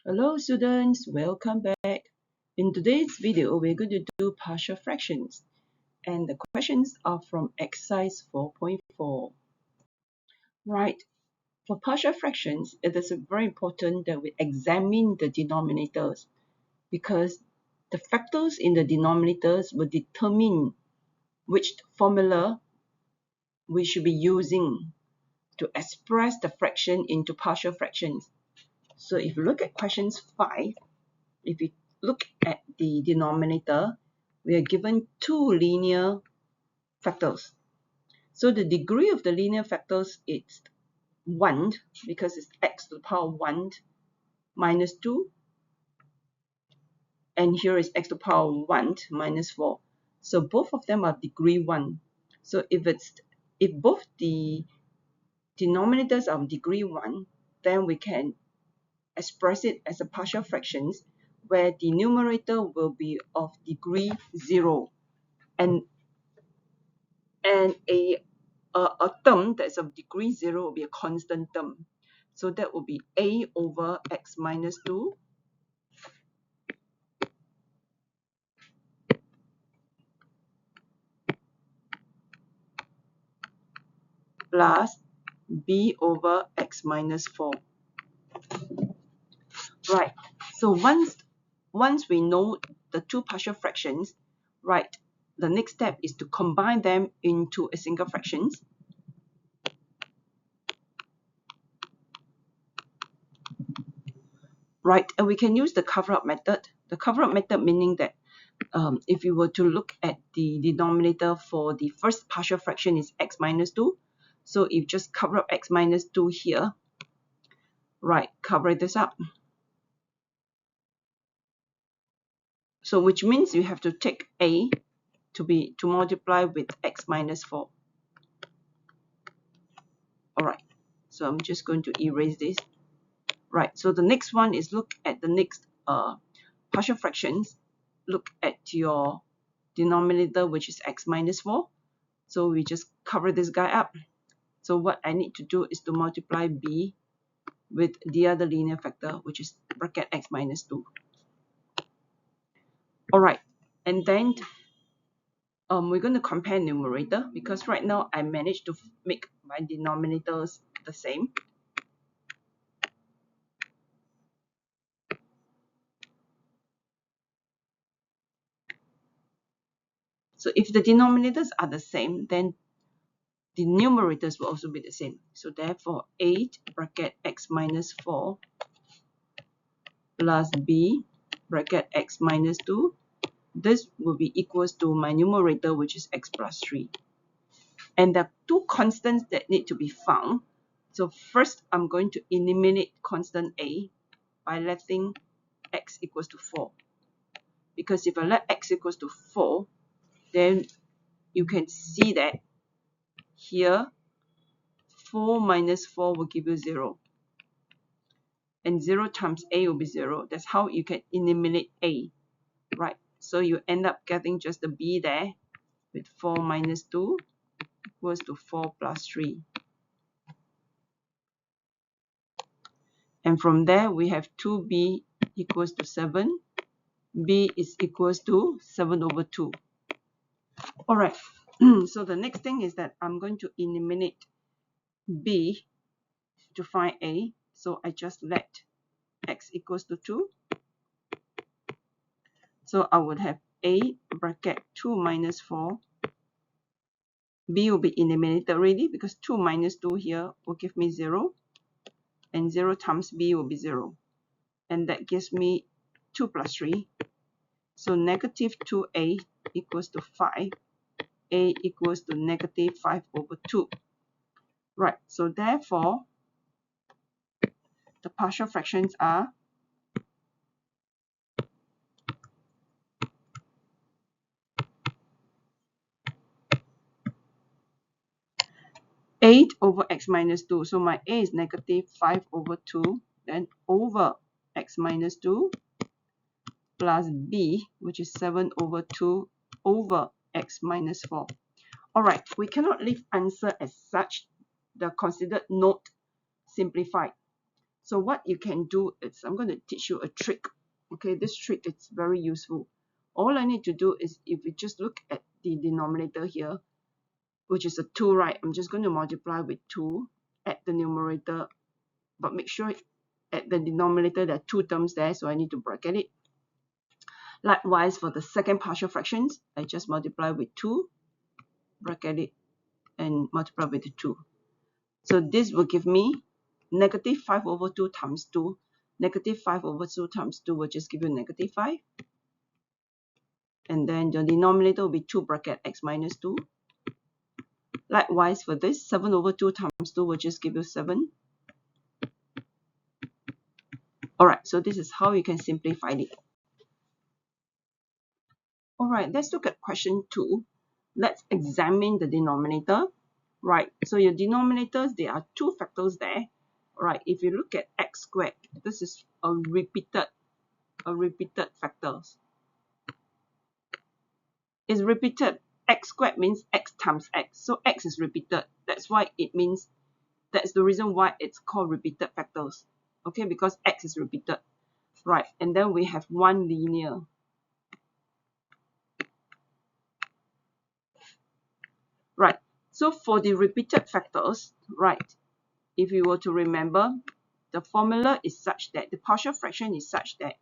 Hello students, welcome back. In today's video, we're going to do partial fractions and the questions are from exercise 4.4. Right, for partial fractions, it is very important that we examine the denominators because the factors in the denominators will determine which formula we should be using to express the fraction into partial fractions. So if you look at questions 5, if we look at the denominator, we are given two linear factors. So the degree of the linear factors is 1 because it's x to the power 1 minus 2, and here is x to the power 1 minus 4. So both of them are degree 1. So if both the denominators are degree 1, then we can express it as a partial fractions where the numerator will be of degree 0 and a term that's of degree 0 will be a constant term. So that will be a over x minus 2 plus b over x minus 4. Right, so once we know the two partial fractions, right, the next step is to combine them into a single fractions. Right, and we can use the cover-up method. The cover-up method meaning that if you were to look at the denominator for the first partial fraction is x minus 2, so if you just cover up x minus 2 here, right, cover this up. So which means you have to take a to multiply with x minus 4. Alright, so I'm just going to erase this. Right, so the next one is look at the next partial fractions. Look at your denominator, which is x minus 4. So we just cover this guy up. So what I need to do is to multiply b with the other linear factor, which is bracket x minus 2. Alright, and then we're going to compare numerator because right now I managed to make my denominators the same. So if the denominators are the same, then the numerators will also be the same. So therefore 8 bracket x minus 4 plus b bracket x minus 2, this will be equals to my numerator, which is x plus 3. And there are two constants that need to be found. So first, I'm going to eliminate constant a by letting x equals to 4. Because if I let x equals to 4, then you can see that here 4 minus 4 will give you 0. And 0 times a will be 0. That's how you can eliminate a, right? So you end up getting just the b there with 4 minus 2 equals to 4 plus 3. And from there, we have 2b equals to 7. B is equals to 7 over 2. Alright, so the next thing is that I'm going to eliminate b to find a. So I just let x equals to 2. So I would have a bracket 2 minus 4. B will be eliminated already because 2 minus 2 here will give me 0. And 0 times b will be 0. And that gives me 2 plus 3. So negative 2a equals to 5. A equals to negative 5 over 2. Right, so therefore, the partial fractions are 8 over x minus 2. So my a is negative 5 over 2, then over x minus 2 plus b, which is 7 over 2 over x minus 4. Alright, we cannot leave answer as such. The considered note simplified. So what you can do is, I'm going to teach you a trick. Okay, this trick is very useful. All I need to do is, if you just look at the denominator here, which is a 2, right? I'm just going to multiply with 2 at the numerator, but make sure at the denominator there are 2 terms there, so I need to bracket it. Likewise, for the second partial fractions, I just multiply with 2, bracket it, and multiply with 2. So this will give me negative 5 over 2 times 2. Negative 5 over 2 times 2 will just give you negative 5. And then the denominator will be 2 bracket x minus 2. Likewise, for this, 7 over 2 times 2 will just give you 7. Alright, so this is how you can simplify it. Alright, let's look at question 2. Let's examine the denominator. Right, so your denominators, there are 2 factors there. Right, if you look at x squared, this is a repeated factors. It's repeated. X squared means x times x, so x is repeated. That's why it means, that's the reason why it's called repeated factors. Okay, because x is repeated. Right, and then we have one linear. Right, so for the repeated factors, right, if you were to remember, the formula is such that the partial fraction is such that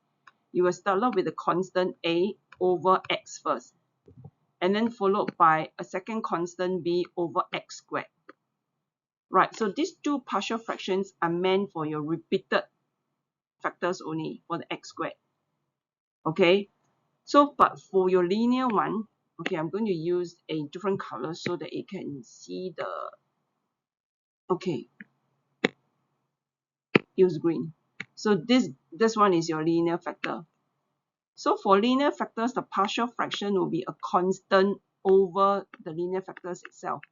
you will start off with a constant a over x first, and then followed by a second constant b over x squared. Right, so these 2 partial fractions are meant for your repeated factors only, for the x squared. Okay, so but for your linear one, okay, I'm going to use a different color so that you can see the, okay, use green. So this one is your linear factor. So for linear factors, the partial fraction will be a constant over the linear factors itself.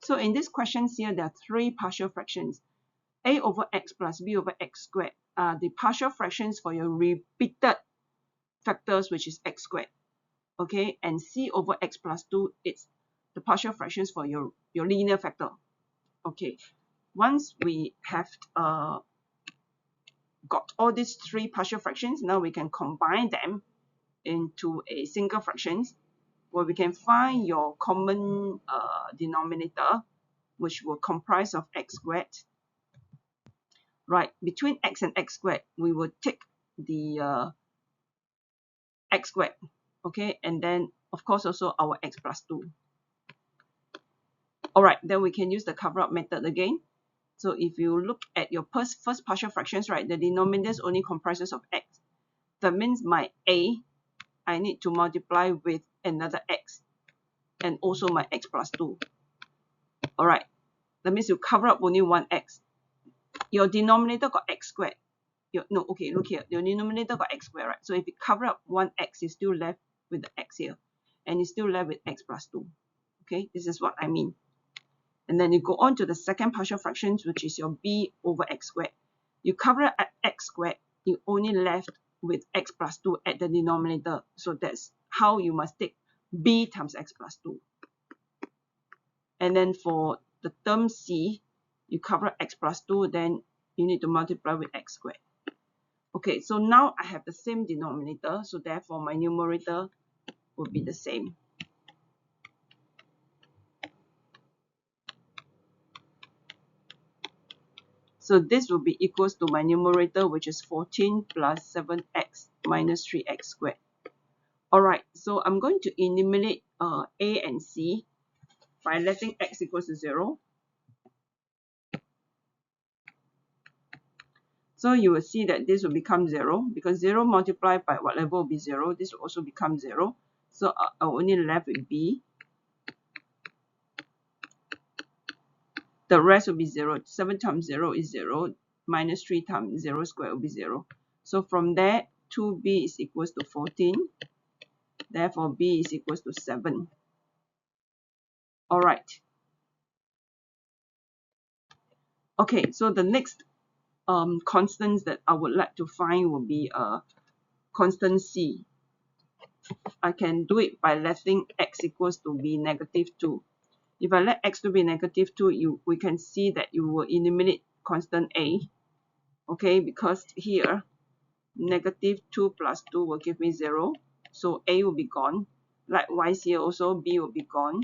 So in this question here, there are 3 partial fractions. A over x plus b over x squared are the partial fractions for your repeated factors, which is x squared. Okay, and c over x plus 2, it's the partial fractions for your linear factor. Okay, once we have got all these 3 partial fractions, now we can combine them into a single fractions, where we can find your common denominator, which will comprise of x squared. Right, between x and x squared, we will take the x squared, okay, and then of course also our x plus 2. Alright, then we can use the cover up method again. So if you look at your first partial fractions, right, the denominators only comprises of x. That means my a, I need to multiply with another x, and also my x plus 2. Alright, that means you cover up only one x. Your denominator got x squared. No, okay, look here. Your denominator got x squared, right? So if you cover up one x, you're still left with the x here. And you're still left with x plus 2. Okay, this is what I mean. And then you go on to the second partial fractions, which is your b over x squared. You cover up at x squared, you only left with x plus 2 at the denominator. So that's how you must take b times x plus 2. And then for the term c, you cover x plus 2, then you need to multiply with x squared. Okay, so now I have the same denominator, so therefore my numerator will be the same. So this will be equals to my numerator, which is 14 plus 7x minus 3x squared. Alright, so I'm going to eliminate A and C by letting x equals to 0. So you will see that this will become 0, because 0 multiplied by whatever will be 0. This will also become 0. So I'm only left with b. The rest will be 0. 7 times 0 is 0. Minus 3 times 0 squared will be 0. So from there, 2b is equals to 14. Therefore, b is equals to 7. Alright. Okay, so the next constants that I would like to find will be constant c. I can do it by letting x equals to be negative 2. If I let x to be negative 2, we can see that you will eliminate constant a. Okay, because here negative 2 plus 2 will give me 0. So A will be gone. Likewise here also B will be gone.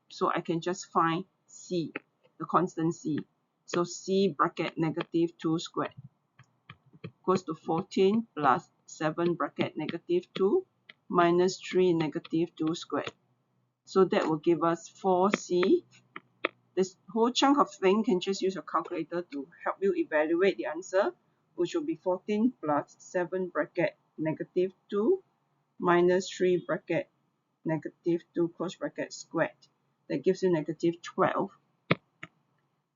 So I can just find C, the constant C. So C bracket negative 2 squared equals to 14 plus 7 bracket negative 2 minus 3 negative 2 squared. So that will give us 4C. This whole chunk of thing can just use a calculator to help you evaluate the answer, which will be 14 plus 7 bracket negative 2 minus 3 bracket negative 2 close bracket squared. That gives you negative 12.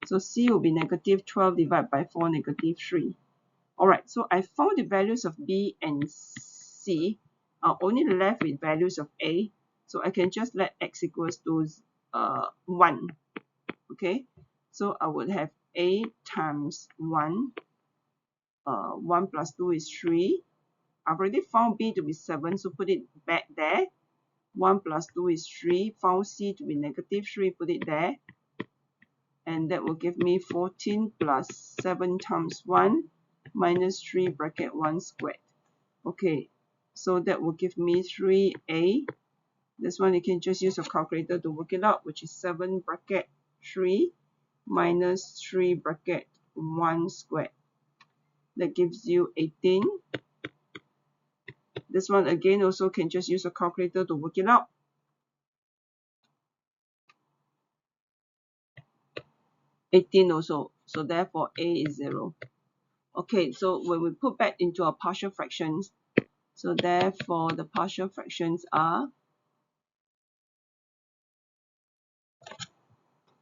So C will be negative 12 divided by 4, negative 3. Alright, so I found the values of B and C are only left with values of A. So I can just let x equals to 1. Okay, so I would have A times 1. 1 plus 2 is 3. I've already found B to be 7, so put it back there. 1 plus 2 is 3. Found C to be negative 3, put it there. And that will give me 14 plus 7 times 1 minus 3 bracket 1 squared. Okay, so that will give me 3A. This one you can just use a calculator to work it out, which is 7 bracket 3 minus 3 bracket 1 squared. That gives you 18. This one again also can just use a calculator to work it out. 18 also. So therefore A is 0. Okay, so when we put back into our partial fractions, so therefore the partial fractions are,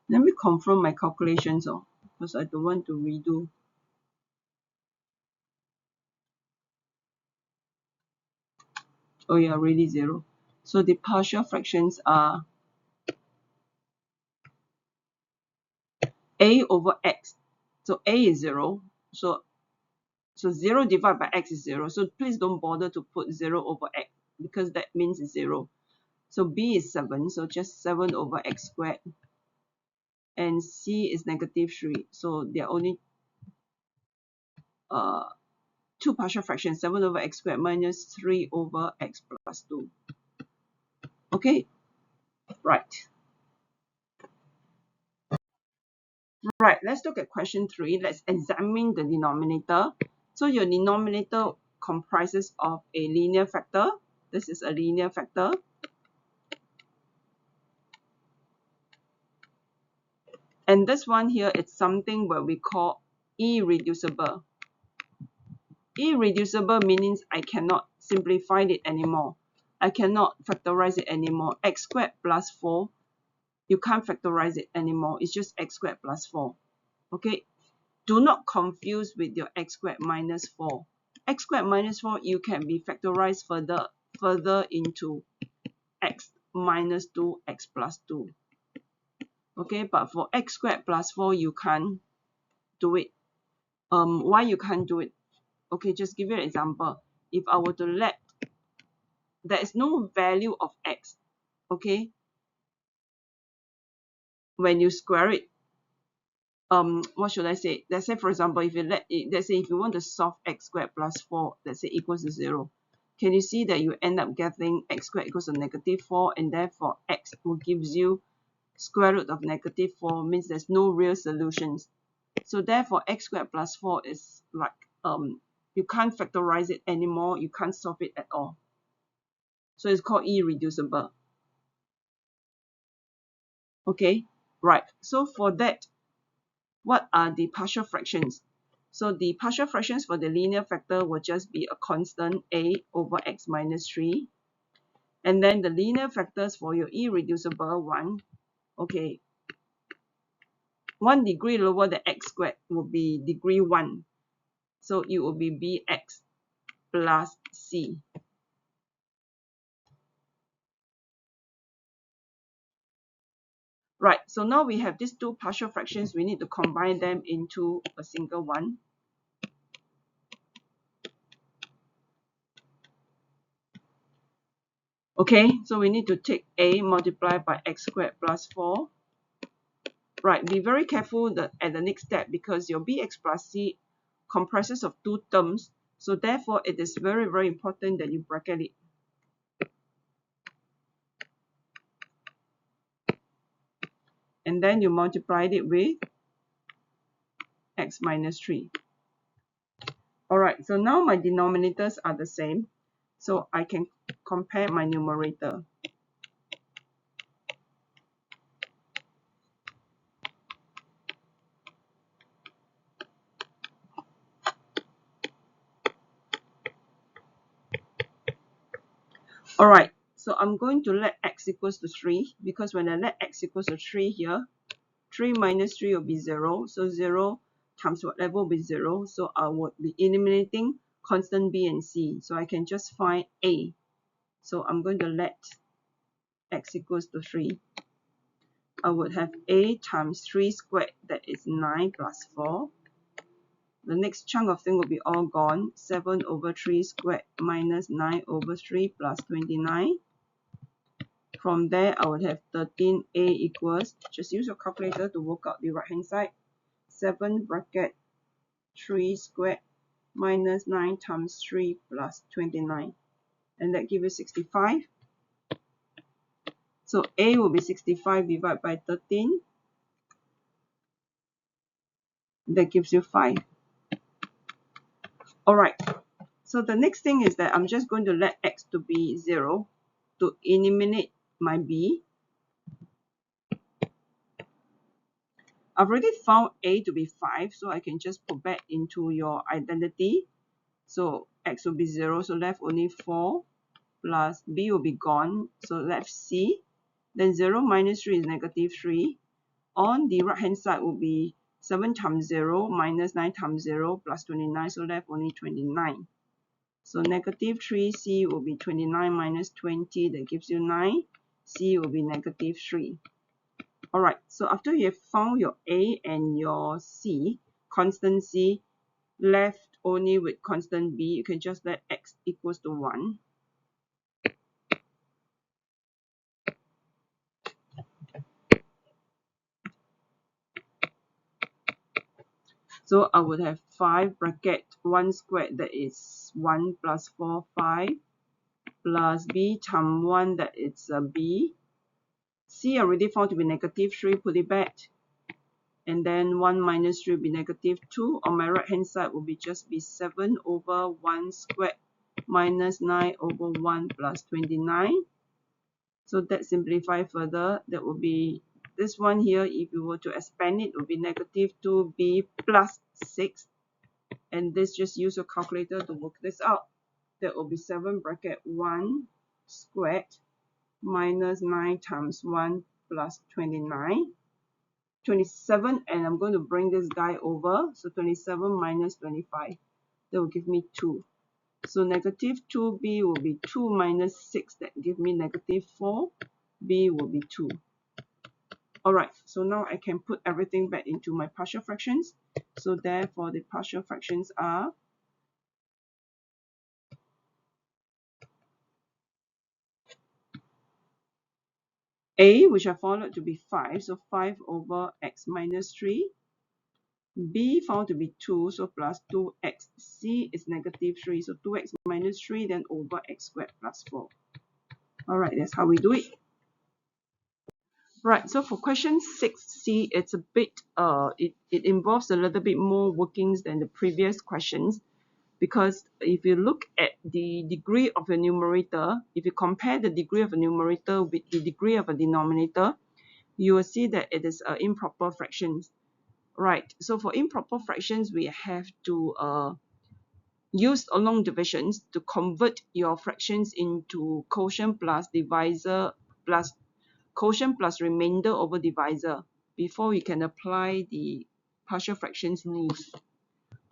let me confirm my calculations because I don't want to redo. Oh yeah, really 0. So the partial fractions are A over X. So A is 0. So 0 divided by X is 0. So please don't bother to put 0 over X because that means it's 0. So B is 7. So just 7 over X squared. And C is negative 3. So there are only two partial fractions, 7 over X squared minus 3 over X plus 2. Okay, right. Right, let's look at question 3. Let's examine the denominator. So your denominator comprises of a linear factor. This is a linear factor. And this one here is something where we call irreducible. Irreducible means I cannot simplify it anymore. I cannot factorize it anymore. X squared plus 4, you can't factorize it anymore. It's just x squared plus 4. Okay, do not confuse with your x squared minus 4. X squared minus 4, you can be factorized further into x minus 2, x plus 2. Okay, but for x squared plus 4, you can't do it. Why you can't do it? Okay, just give you an example. If I were to let, there is no value of x, okay, when you square it, what should I say? Let's say, for example, if you let's say if you want to solve x squared plus 4, let's say equals to 0, can you see that you end up getting x squared equals to negative 4, and therefore x will gives you square root of negative 4, means there's no real solutions. So therefore x squared plus 4 is like, you can't factorize it anymore, you can't solve it at all. So it's called irreducible. Okay, right. So for that, what are the partial fractions? So the partial fractions for the linear factor will just be a constant a over x minus 3. And then the linear factors for your irreducible one, okay, 1 degree lower than x squared will be degree 1. So it will be bx plus c. Right, so now we have these two partial fractions. We need to combine them into a single one. Okay, so we need to take a multiplied by x squared plus 4. Right, be very careful that at the next step, because your bx plus c comprises of two terms, so therefore it is very, very important that you bracket it. And then you multiply it with x minus 3. Alright, so now my denominators are the same, so I can compare my numerator. Alright, so I'm going to let x equals to 3, because when I let x equals to 3 here, 3 minus 3 will be 0, so 0 times whatever will be 0, so I would be eliminating constant b and c, so I can just find a. So I'm going to let x equals to 3. I would have a times 3 squared, that is 9 plus 4. The next chunk of thing will be all gone. 7 over 3 squared minus 9 over 3 plus 29. From there, I would have 13a equals, just use your calculator to work out the right hand side. 7 bracket 3 squared minus 9 times 3 plus 29. And that gives you 65. So a will be 65 divided by 13. That gives you 5. Alright, so the next thing is that I'm just going to let x to be 0 to eliminate my b. I've already found a to be 5, so I can just put back into your identity. So x will be 0, so left only 4 plus b will be gone, so left c. Then 0 minus 3 is negative 3. On the right hand side will be 7 times 0 minus 9 times 0 plus 29, so left only 29. So negative 3c will be 29 minus 20, that gives you 9. C will be negative 3. Alright, so after you have found your a and your c, constant c, left only with constant b, you can just let x equals to 1. So I would have 5 bracket 1 squared, that is 1 plus 4, 5, plus b times 1, that is b. C already found to be negative 3, put it back. And then 1 minus 3 will be negative 2. On my right hand side will be just be 7 over 1 squared minus 9 over 1 plus 29. So that simplify further, that will be this one here. If you were to expand it, it will be negative 2b plus 6. And this, just use your calculator to work this out. That will be 7 bracket 1 squared minus 9 times 1 plus 29. 27, and I'm going to bring this guy over. So 27 minus 25, that will give me 2. So negative 2b will be 2 minus 6, that give me negative 4. B will be 2. Alright, so now I can put everything back into my partial fractions. So therefore the partial fractions are a, which I found out to be 5, so 5 over x minus 3. B found to be 2, so plus 2x. C is negative 3, so 2x minus 3, then over x squared plus 4. Alright, that's how we do it. Right, so for question 6c, it's a bit, it involves a little bit more workings than the previous questions, because if you look at the degree of a numerator, if you compare the degree of a numerator with the degree of a denominator, you will see that it is improper fractions. Right, so for improper fractions, we have to use long divisions to convert your fractions into quotient plus divisor plus quotient plus remainder over divisor before we can apply the partial fractions rules.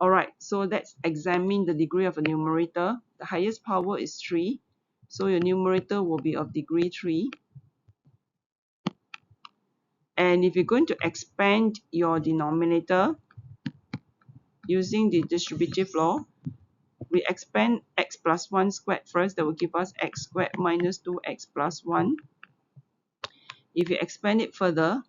Alright, so let's examine the degree of a numerator. The highest power is 3, so your numerator will be of degree 3. And if you're going to expand your denominator using the distributive law, we expand x plus 1 squared first. That will give us x squared minus 2x plus 1. If you expand it further,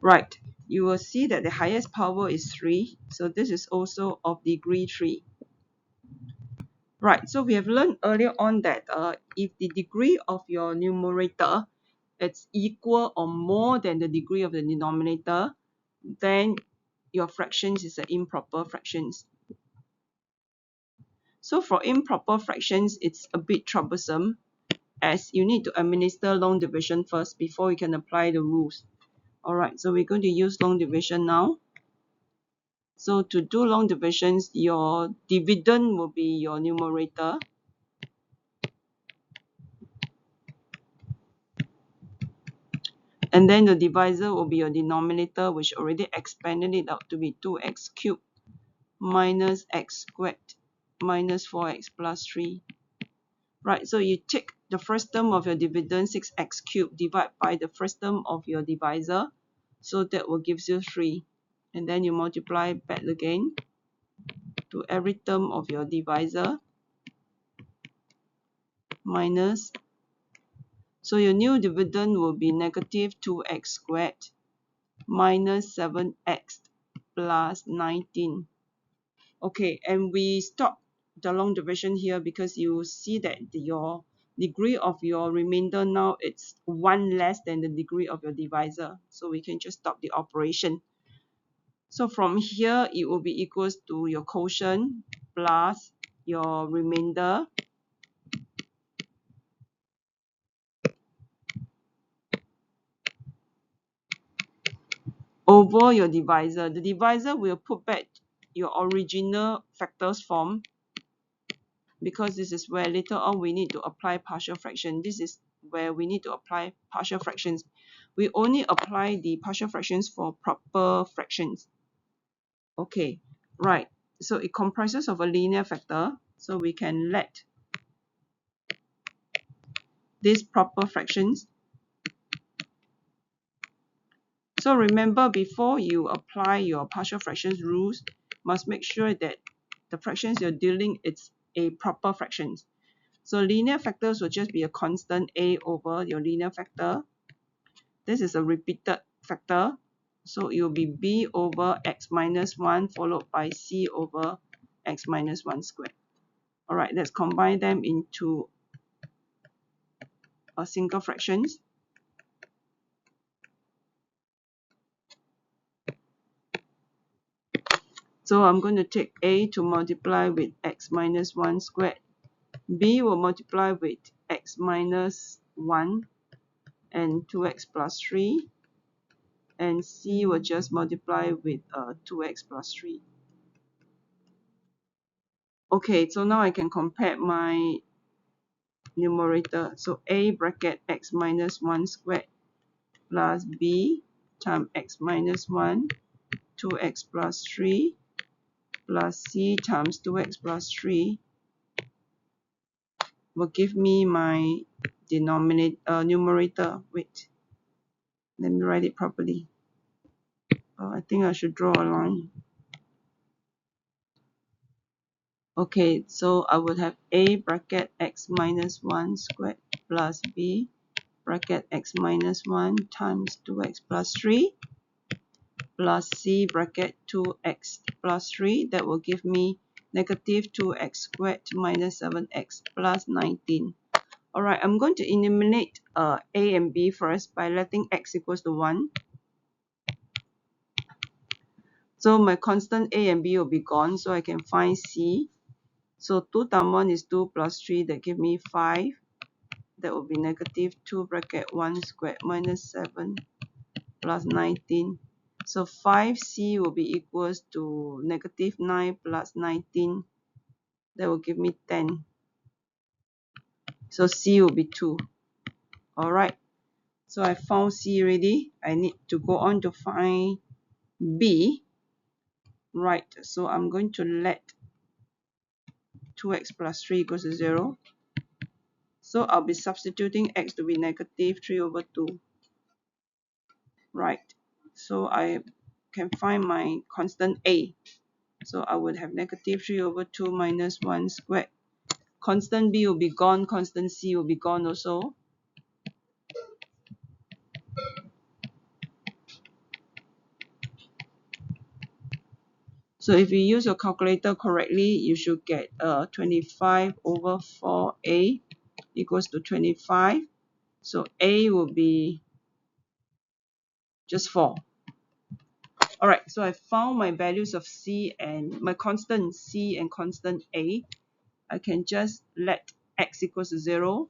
Right, you will see that the highest power is 3, so this is also of degree 3. Right, so we have learned earlier on that if the degree of your numerator is equal or more than the degree of the denominator, then your fractions is an improper fractions. So for improper fractions, it's a bit troublesome, as you need to administer long division first before you can apply the rules. Alright, so we're going to use long division now. So to do long divisions, your dividend will be your numerator. And then the divisor will be your denominator, which already expanded it out to be 2x cubed minus x squared minus 4x plus 3. Right, so you take the first term of your dividend, 6x cubed, divide by the first term of your divisor. So that will give you 3. And then you multiply back again to every term of your divisor minus. So your new dividend will be negative 2x squared minus 7x plus 19. Okay, and we stop the long division here because you see that your degree of your remainder now it's 1 less than the degree of your divisor. So we can just stop the operation. So from here, it will be equals to your quotient plus your remainder over your divisor. The divisor will put back your original factors form, because this is where later on we need to apply partial fraction. This is where we need to apply partial fractions. We only apply the partial fractions for proper fractions. Okay, right. So it comprises of a linear factor. So we can let these proper fractions. So remember, before you apply your partial fractions rules, must make sure that the fractions you're dealing, it's a proper fractions. So linear factors will just be a constant a over your linear factor. This is a repeated factor, so it will be b over x minus 1 followed by c over x minus 1 squared. Alright, let's combine them into a single fractions. So I'm going to take a to multiply with x minus 1 squared. B will multiply with x minus 1 and 2x plus 3. And C will just multiply with 2x plus 3. Okay, so now I can compare my numerator. So a bracket x minus 1 squared plus b times x minus 1, 2x plus 3 plus c times 2x plus 3 will give me my numerator. Wait, let me write it properly. I think I should draw a line. Okay, so I would have a bracket x minus 1 squared plus b bracket x minus 1 times 2x plus 3 plus c bracket 2x plus 3. That will give me negative 2x squared minus 7x plus 19. Alright, I'm going to eliminate a and b first by letting x equals to 1. So my constant a and b will be gone, so I can find c. So 2 times 1 is 2 plus 3, that give me 5. That will be negative 2 bracket 1 squared minus 7 plus 19. So 5c will be equals to negative 9 plus 19. That will give me 10. So c will be 2. Alright, so I found c already. I need to go on to find b. Right, so I'm going to let 2x plus 3 equals to 0. So I'll be substituting x to be negative 3 over 2. Right, so I can find my constant a. So I would have negative 3 over 2 minus 1 squared. Constant b will be gone, constant c will be gone also. So if you use your calculator correctly, you should get 25 over 4a equals to 25. So a will be just 4. Alright, so I found my values of c and my constant c and constant a. I can just let x equals to 0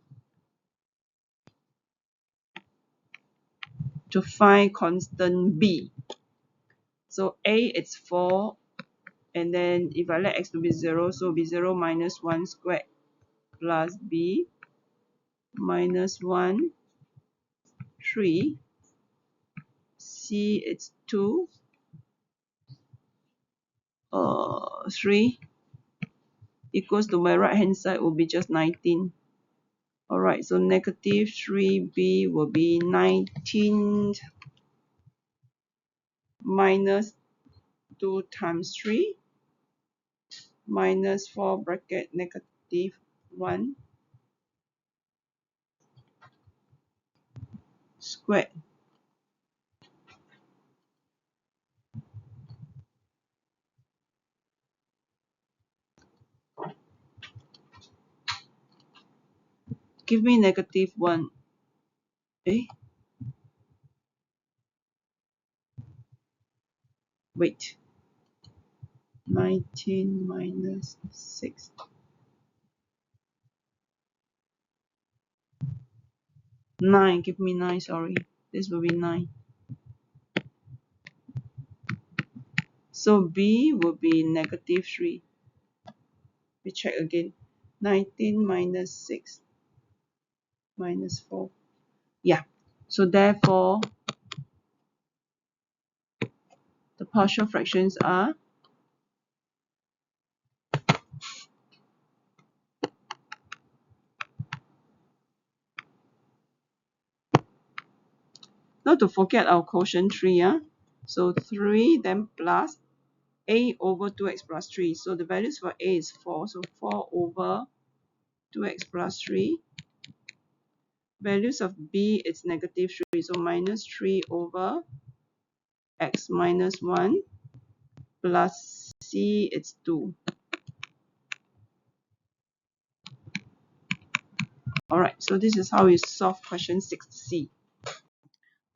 to find constant b. So a it's 4, and then if I let x to be 0, so it will be 0 minus 1 squared plus b minus 1, 3, c it's 2, 3 equals to my right hand side will be just 19. Alright, so negative 3b will be 19 minus 2 times 3 minus 4 bracket negative 1 squared. Give me negative 1. Wait. 19 minus 6. 9. Give me 9, sorry. This will be 9. So b will be negative 3. We check again. 19 minus 6 minus 4. Yeah. So therefore, the partial fractions are not to forget our quotient 3. So 3 then plus a over 2x plus 3. So the values for a is 4. So 4 over 2x plus 3. Values of b is negative 3. So minus 3 over x minus 1 plus c it's 2. Alright, so this is how we solve question 6c.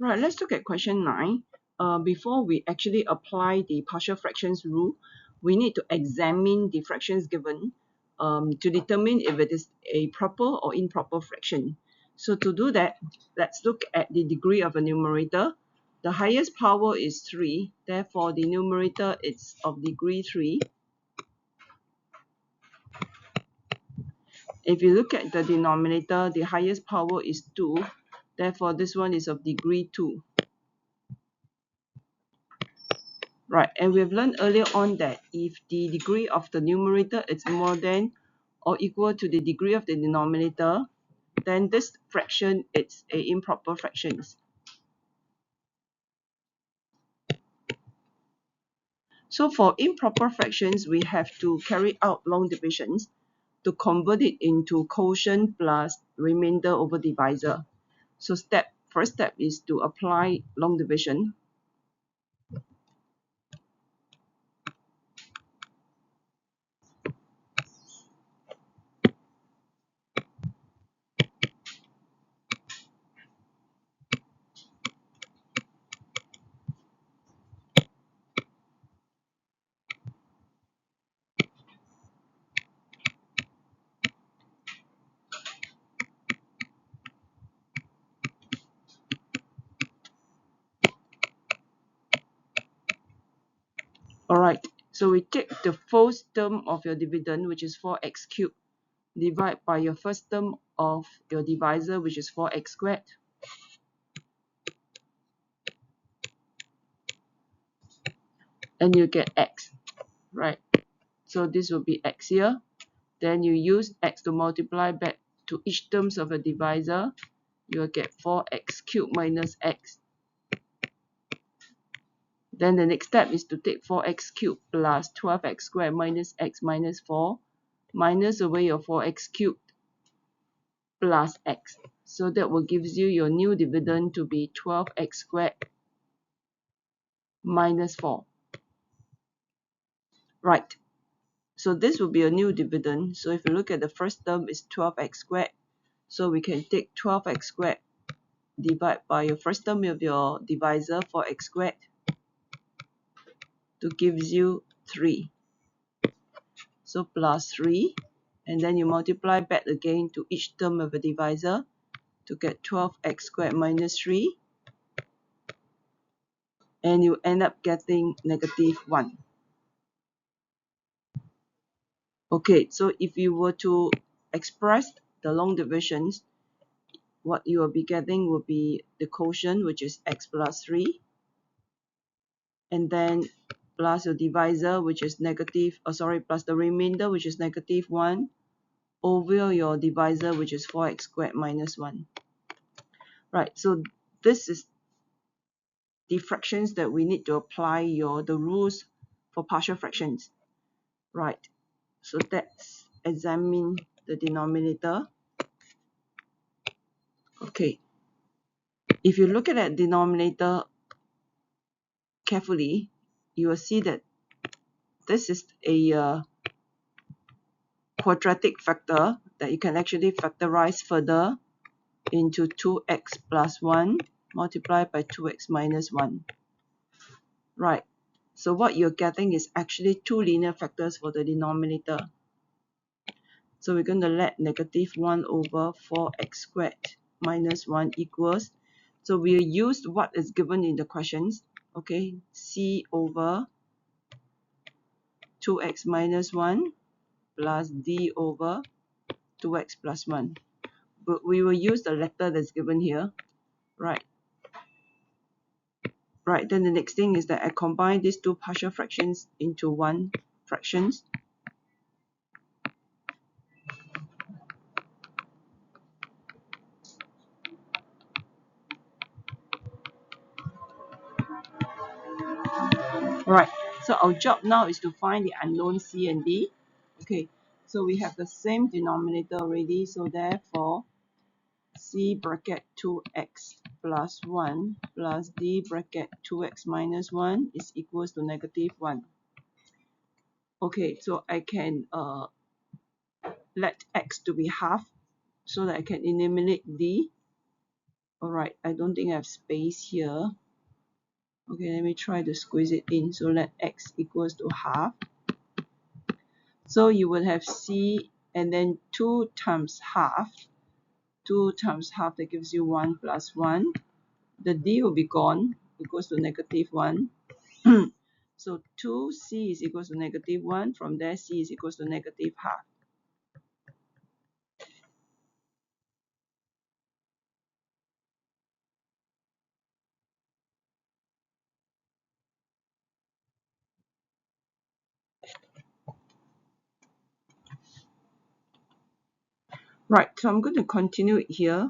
Right, let's look at question 9. Before we actually apply the partial fractions rule, we need to examine the fractions given to determine if it is a proper or improper fraction. So to do that, let's look at the degree of a numerator. The highest power is 3, therefore the numerator is of degree 3. If you look at the denominator, the highest power is 2, therefore this one is of degree 2. Right, and we've learned earlier on that if the degree of the numerator is more than or equal to the degree of the denominator, then this fraction is a improper fraction. So for improper fractions, we have to carry out long divisions to convert it into quotient plus remainder over divisor. So first step is to apply long division. Alright, so we take the first term of your dividend, which is 4x cubed, divide by your first term of your divisor, which is 4x squared. And you get x, right? So this will be x here. Then you use x to multiply back to each terms of a divisor. You will get 4x cubed minus x. Then the next step is to take 4x cubed plus 12x squared minus x minus 4, minus away your 4x cubed plus x. So that will give you your new dividend to be 12x squared minus 4. Right, so this will be a new dividend. So if you look at the first term is 12x squared, so we can take 12x squared divide by your first term of your divisor for x squared to gives you 3. So plus 3, and then you multiply back again to each term of a divisor to get 12x squared minus 3, and you end up getting negative 1. Okay, so if you were to express the long divisions, what you will be getting will be the quotient, which is x plus 3, and then plus your divisor, which is plus the remainder, which is negative 1, over your divisor, which is 4x squared minus 1. Right, so this is the fractions that we need to apply the rules for partial fractions. Right, so let's examine the denominator. Okay, if you look at that denominator carefully, you will see that this is a quadratic factor that you can actually factorize further into 2x plus 1 multiplied by 2x minus 1. Right, so what you're getting is actually 2 linear factors for the denominator. So we're going to let negative 1 over 4x squared minus 1 equals, so we used what is given in the questions, okay, c over 2x minus 1 plus d over 2x plus 1. But we will use the letter that's given here. Right. Right, then the next thing is that I combine these two partial fractions into one fractions. Alright, so our job now is to find the unknown c and d. Okay, so we have the same denominator already, so therefore c bracket 2x plus 1 plus d bracket 2x minus 1 is equals to negative 1. Okay, so I can let x to be half so that I can eliminate d. Alright, I don't think I have space here. Okay, let me try to squeeze it in. So let x equals to half. So you will have c and then 2 times half. 2 times half, that gives you 1 plus 1. The d will be gone, equals to negative 1. So 2c is equals to negative 1. From there, c is equals to negative half. Right, so I'm going to continue it here.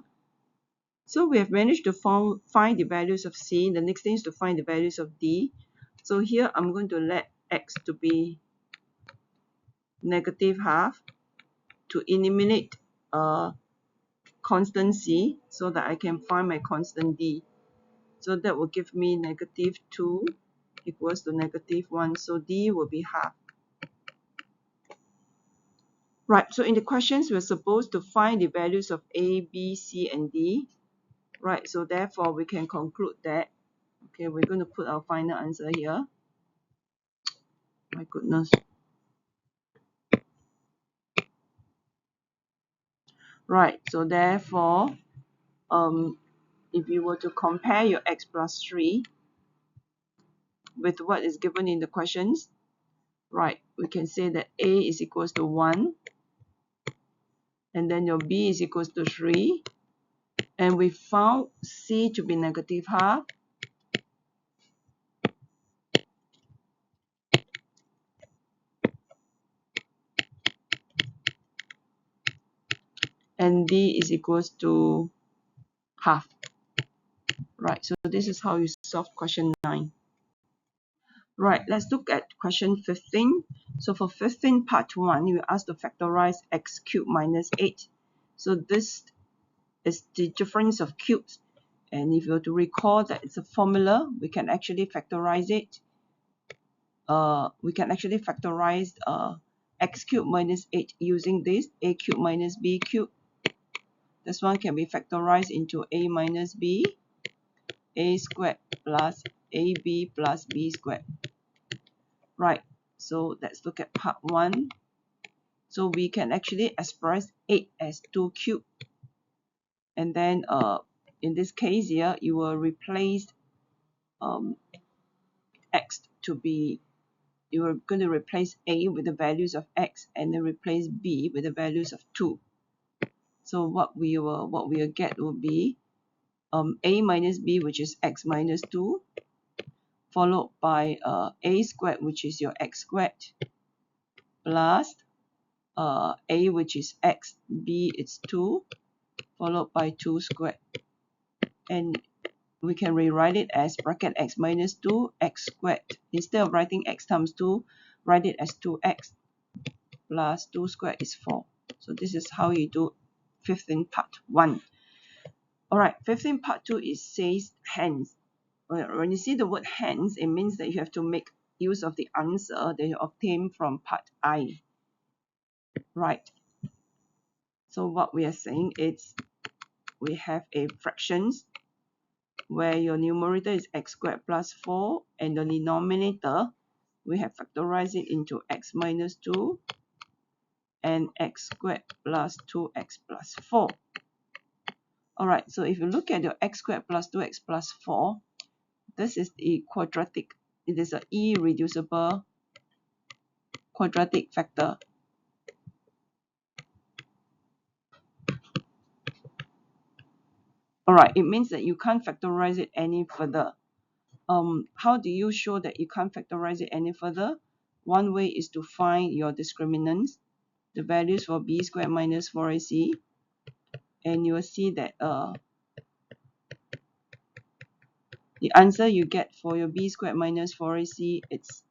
So we have managed to find the values of c. The next thing is to find the values of d. So here I'm going to let x to be negative half to eliminate constant c so that I can find my constant d. So that will give me negative 2 equals to negative 1. So d will be half. Right, so in the questions, we're supposed to find the values of a, b, c, and d. Right, so therefore we can conclude that, okay, we're going to put our final answer here. My goodness. Right, so therefore, if you were to compare your x plus 3 with what is given in the questions, right, we can say that a is equals to 1, and then your b is equals to 3, and we found c to be negative half, and d is equals to half. Right, so this is how you solve question 9. Right, let's look at question 15. So for 15 part 1, you asked to factorize x cubed minus 8. So this is the difference of cubes. And if you were to recall that it's a formula, we can actually factorize it we can actually factorize x cubed minus 8 using this a cubed minus b cubed. This one can be factorized into a minus b, a squared plus ab plus b squared. Right, so let's look at part 1. So we can actually express 8 as 2 cubed, and then in this case here you will replace x to be, you are going to replace a with the values of x and then replace b with the values of 2. So what we will get will be a minus b, which is x minus 2, followed by a squared, which is your x squared, plus a, which is x, b it's 2, followed by 2 squared. And we can rewrite it as bracket x minus 2 x squared. Instead of writing x times 2, write it as 2x plus 2 squared is 4. So this is how you do 15 part 1. Alright, 15 part 2 is says hence. When you see the word hence, it means that you have to make use of the answer that you obtain from part I. Right. So what we are saying is we have a fractions where your numerator is x squared plus 4 and the denominator we have factorized it into x minus 2 and x squared plus 2x plus 4. Alright, so if you look at your x squared plus 2x plus 4, this is the quadratic. It is an irreducible quadratic factor. Alright, it means that you can't factorize it any further. How do you show that you can't factorize it any further? One way is to find your discriminants, the values for b squared minus 4ac, and you will see that the answer you get for your b squared minus 4ac, it's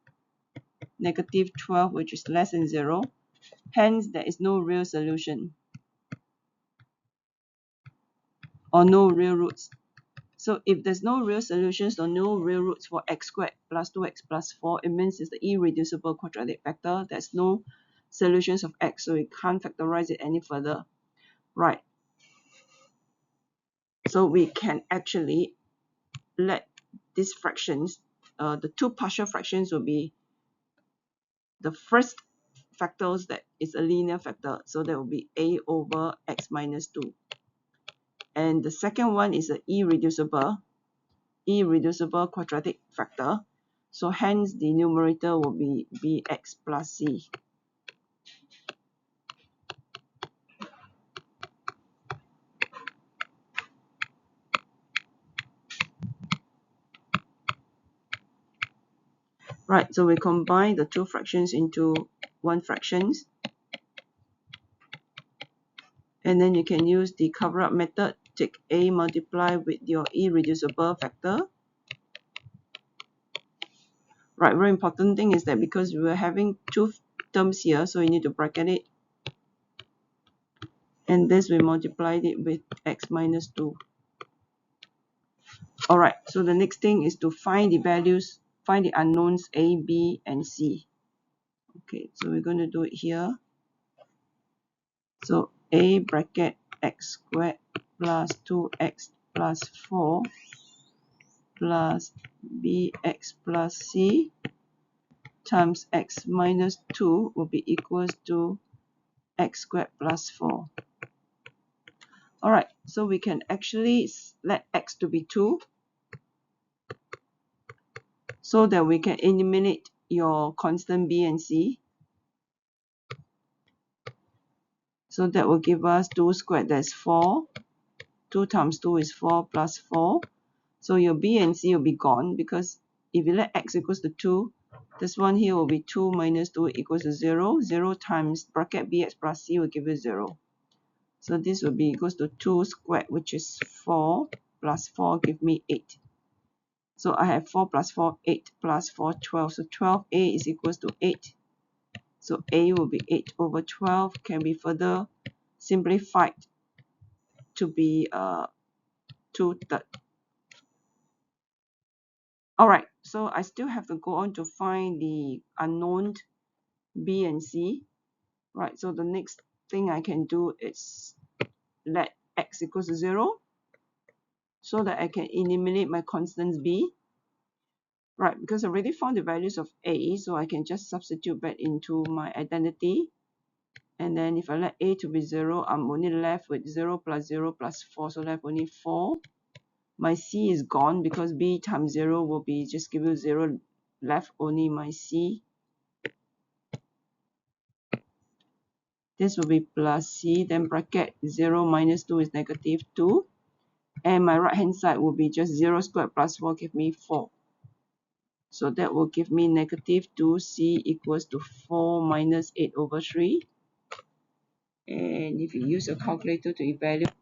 negative 12, which is less than 0. Hence, there is no real solution or no real roots. So if there's no real solutions or no real roots for x squared plus 2x plus 4, it means it's the irreducible quadratic factor. There's no solutions of x, so we can't factorize it any further. Right. So we can actually let these fractions, the two partial fractions will be the first factors that is a linear factor. So that will be a over x minus 2. And the second one is an irreducible quadratic factor. So hence the numerator will be bx plus c. Right, so we combine the two fractions into one fractions. And then you can use the cover-up method. Take a multiply with your irreducible factor. Right, very important thing is that because we are having two terms here, so you need to bracket it. And this we multiplied it with x minus 2. Alright, so the next thing is to find the values, find the unknowns a, b, and c. Okay, so we're going to do it here. So a bracket x squared plus 2x plus 4 plus bx plus c times x minus 2 will be equals to x squared plus 4. Alright, so we can actually let x to be 2 so that we can eliminate your constant b and c. So that will give us 2 squared, that's 4. 2 times 2 is 4 plus 4. So your b and c will be gone, because if you let x equals to 2, this one here will be 2 minus 2 equals to 0. 0 times bracket bx plus c will give you 0. So this will be equals to 2 squared, which is 4, plus 4 give me 8. So I have 4 plus 4, 8 plus 4, 12. So 12a is equals to 8. So a will be 8 over 12, can be further simplified to be 2/3. Alright, So I still have to go on to find the unknown b and c. Right, so the next thing I can do is let x equals to 0 so that I can eliminate my constants b. Right, because I already found the values of a, so I can just substitute back into my identity. And then if I let a to be 0, I'm only left with 0 plus 0 plus 4, so left only 4. My c is gone because b times 0 will be just give you 0, left only my c. This will be plus c, then bracket 0 minus 2 is negative 2. And my right hand side will be just 0 squared plus 4 give me 4. So that will give me negative 2c equals to 4 minus 8 over 3. And if you use a calculator to evaluate,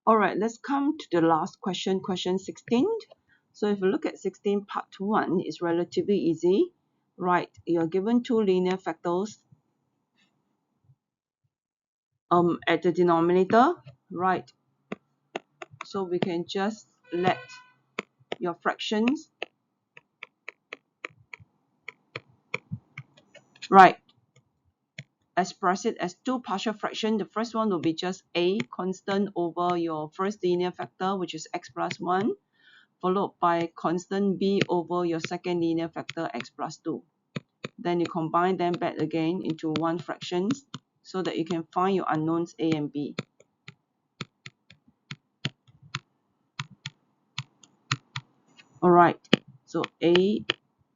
alright, let's come to the last question, question 16. So if you look at 16 part 1, it's relatively easy. Right, you're given two linear factors at the denominator, right? So we can just let your fractions, right, express it as two partial fractions. The first one will be just a constant over your first linear factor, which is x plus 1, followed by constant b over your second linear factor, x plus 2. Then you combine them back again into one fraction so that you can find your unknowns a and b. Alright, so a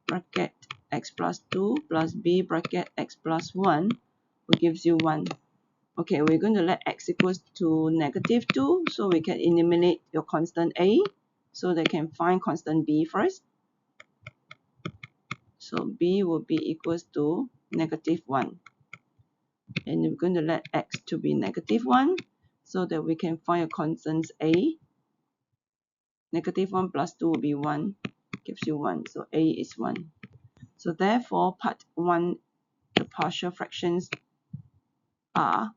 bracket x plus 2 plus b bracket x plus 1 will gives you 1. Okay, we're going to let x equals to negative 2 so we can eliminate your constant a so they can find constant b first. So b will be equals to negative 1. And we're going to let x to be negative 1 so that we can find a constant a. Negative 1 plus 2 will be 1, gives you 1. So a is 1. So therefore, part 1, the partial fractions are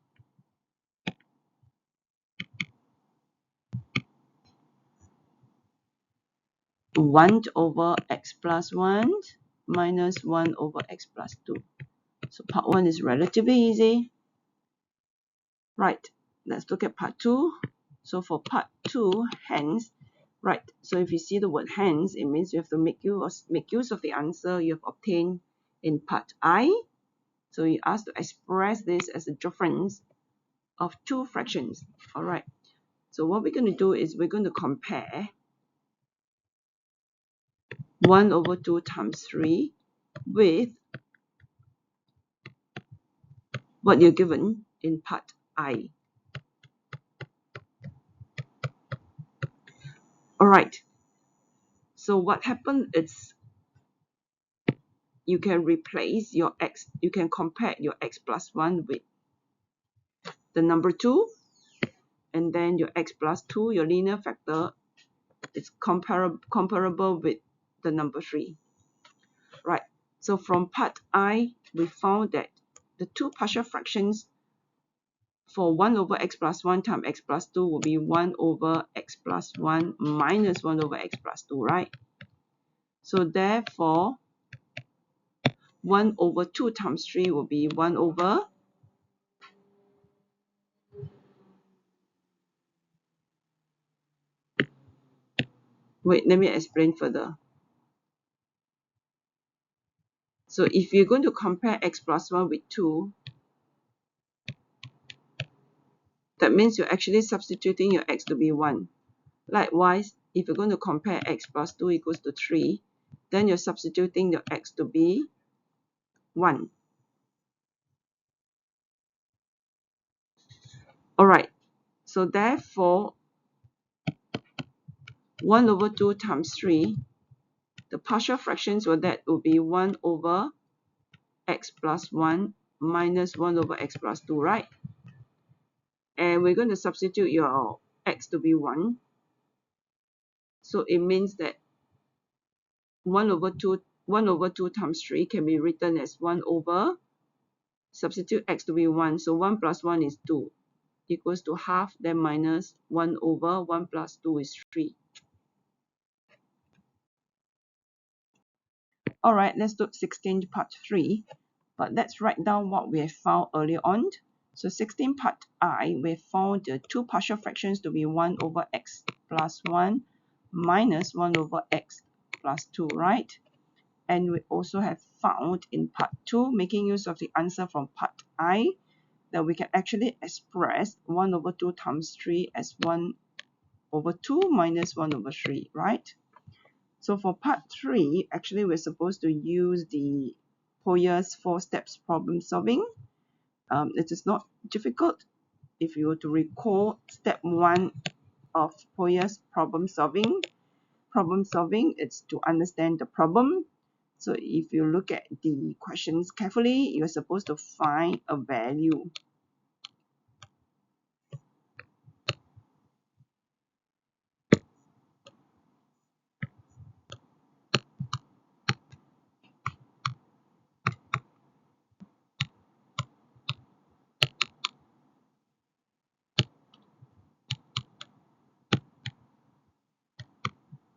1 over x plus 1 minus 1 over x plus 2. So part 1 is relatively easy. Right, let's look at part 2. So for part 2, hence, right, so if you see the word hence, it means you have to make use of the answer you have obtained in part I. So you asked to express this as a difference of two fractions. Alright, so what we're going to do is we're going to compare 1 over 2 times 3 with what you're given in part I. Alright, so what happened is you can replace your x, you can compare your x plus 1 with the number 2, and then your x plus 2, your linear factor, is comparable with the number 3. Right, so from part I, we found that the two partial fractions for 1 over x plus 1 times x plus 2 will be 1 over x plus 1 minus 1 over x plus 2, right? So therefore, 1 over 2 times 3 will be 1 over wait, let me explain further. So if you're going to compare x plus 1 with 2, that means you're actually substituting your x to be 1. Likewise, if you're going to compare x plus 2 equals to 3, then you're substituting your x to be 1. Alright, so therefore, 1 over 2 times 3, the partial fractions for that will be 1 over x plus 1 minus 1 over x plus 2, right? And we're going to substitute your x to be 1. So it means that 1 over 2 times 3 can be written as 1 over, substitute x to be 1. So 1 plus 1 is 2, equals to half, then minus 1 over 1 plus 2 is 3. Alright, let's do 16 part 3. But let's write down what we have found earlier on. So 16 part I, we found the two partial fractions to be 1 over x plus 1 minus 1 over x plus 2, right? And we also have found in part 2, making use of the answer from part I, that we can actually express 1 over 2 times 3 as 1 over 2 minus 1 over 3, right? So for part 3, actually we're supposed to use the Poyer's 4 steps problem solving. It is not difficult. If you were to recall step 1 of Poyer's problem solving, it's to understand the problem. So if you look at the questions carefully, you're supposed to find a value.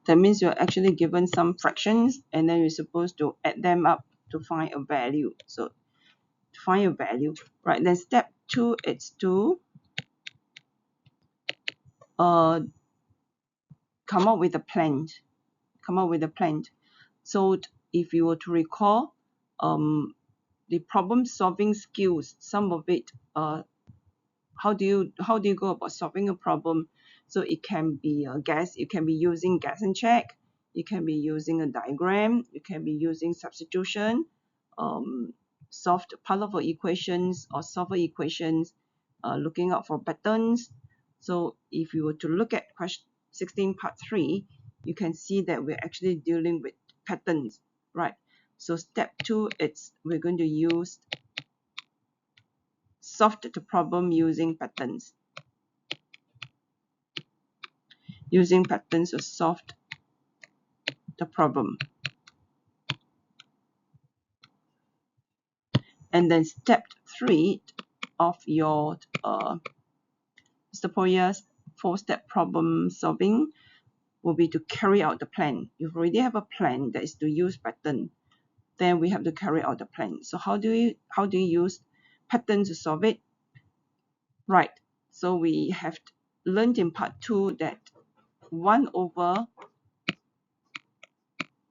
That means you're actually given some fractions and then you're supposed to add them up to find a value. So to find a value, right? Then step 2, it's to come up with a plan. So if you were to recall the problem solving skills, some of it, how do you go about solving a problem? So it can be a guess, you can be using guess and check, you can be using a diagram, you can be using substitution, solved Pavlov equations or solver equations, looking out for patterns. So if you were to look at question 16 part 3, you can see that we're actually dealing with patterns, right? So step 2, we're going to use solve the problem using patterns. Using patterns to solve the problem. And then step 3 of your Mr. Poyer's 4-step problem solving will be to carry out the plan. You already have a plan that is to use pattern. Then we have to carry out the plan. So how do you use pattern to solve it? Right. So we have learned in part 2 that 1 over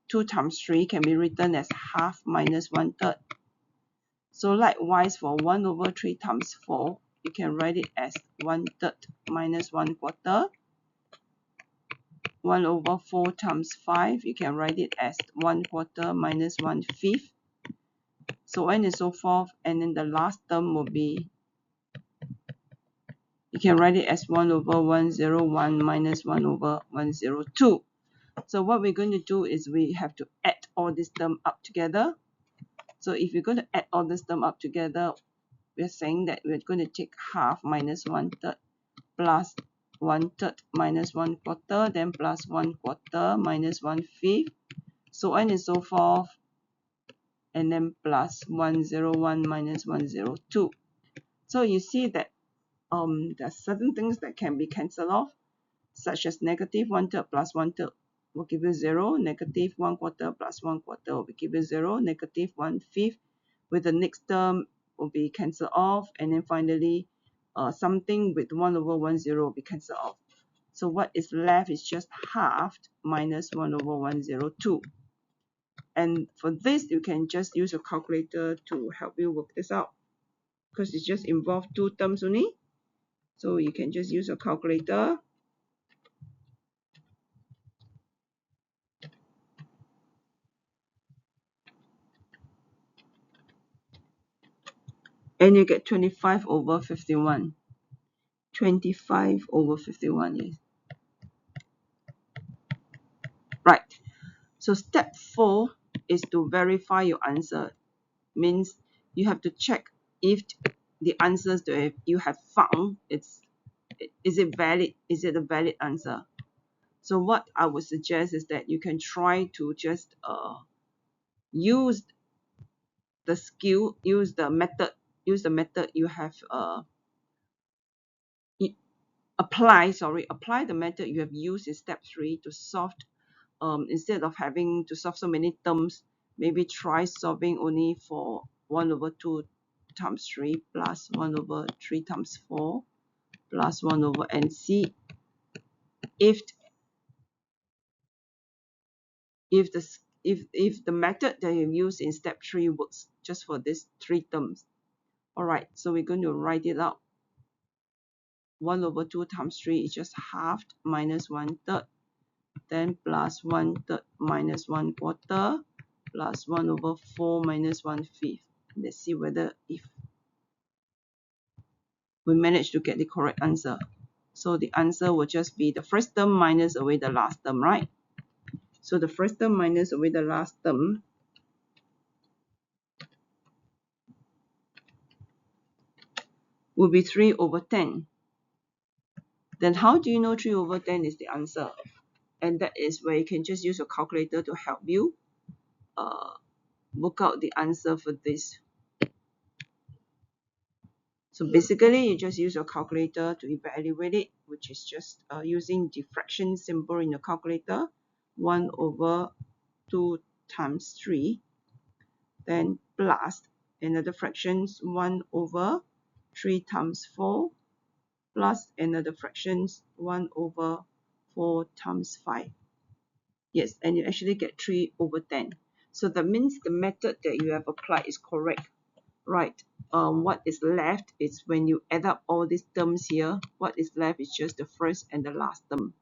2 times 3 can be written as half minus 1/3. So likewise for 1 over 3 times 4, you can write it as 1/3 minus 1/4. 1 over 4 times 5, you can write it as 1/4 minus 1/5. So on and so forth. And then the last term will be, you can write it as 1 over 101 minus 1 over 102. So what we're going to do is we have to add all this term up together. So if you're going to add all this term up together, we're saying that we're going to take half minus 1/3 plus 1/3 minus 1/4, then plus 1/4 minus 1/5, so on and so forth, and then plus 101 minus 102. So you see that there are certain things that can be cancelled off, such as negative 1/3 plus 1/3 will give you 0, negative 1/4 plus 1/4 will give you 0, negative 1/5 with the next term will be cancelled off, and then finally something with 1 over 10 will be cancelled off. So what is left is just half minus 1 over 102. And for this, you can just use a calculator to help you work this out, because it just involves 2 terms only. So you can just use a calculator. And you get 25 over 51. 25 over 51 is So step 4 is to verify your answer. Means you have to check if the answers that you have found, is it valid? Is it a valid answer? So what I would suggest is that you can try to just use the skill, use the method you have apply the method you have used in step 3 to solve. Instead of having to solve so many terms, maybe try solving only for 1 over 2 times 3 plus 1 over 3 times 4 plus 1 over, and see if the method that you use in step 3 works just for these 3 terms. Alright, so we're going to write it out. 1 over 2 times 3 is just halved minus 1/3, then plus 1/3 minus 1/4 plus 1 over 4 minus 1/5. Let's see whether if we manage to get the correct answer. So the answer will just be the first term minus away the last term, right? So the first term minus away the last term will be 3 over 10. Then how do you know 3 over 10 is the answer? And that is where you can just use your calculator to help you work out the answer for this. So basically, you just use your calculator to evaluate it, which is just using the fraction symbol in your calculator. 1 over 2 times 3, then plus another fractions 1 over 3 times 4 plus another fractions 1 over 4 times 5. Yes, and you actually get 3 over 10. So that means the method that you have applied is correct. Right. What is left is when you add up all these terms here, what is left is just the first and the last term.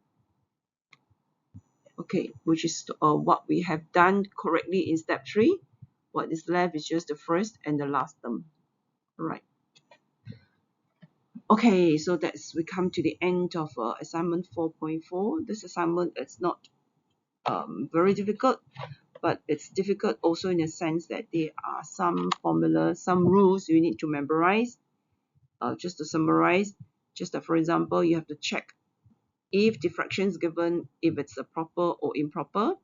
Okay, which is what we have done correctly in step 3. What is left is just the first and the last term. Right. Okay, so we come to the end of assignment 4.4. This assignment is not very difficult, but it's difficult also in the sense that there are some formulas, some rules you need to memorize. Just to summarize, for example, you have to check if the fraction is given, if it's a proper or improper,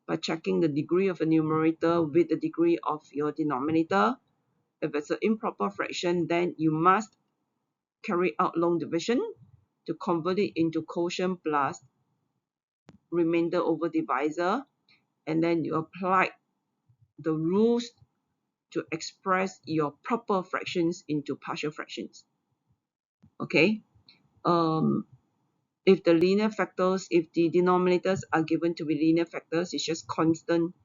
by checking the degree of a numerator with the degree of your denominator. If it's an improper fraction, then you must carry out long division to convert it into quotient plus remainder over divisor, and then you apply the rules to express your proper fractions into partial fractions. Okay. If the linear factors, if the denominators are given to be linear factors, it's just constant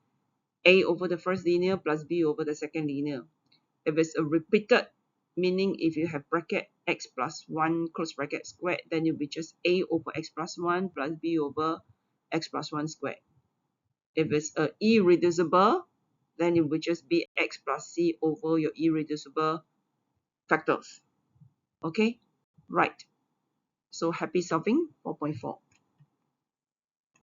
a over the first linear plus b over the second linear. If it's a repeated, meaning if you have bracket x plus 1 close bracket squared, then it will be just a over x plus 1 plus b over x plus 1 squared. If it's irreducible, then it will just be x plus c over your irreducible factors. Okay, right. So happy solving 4.4.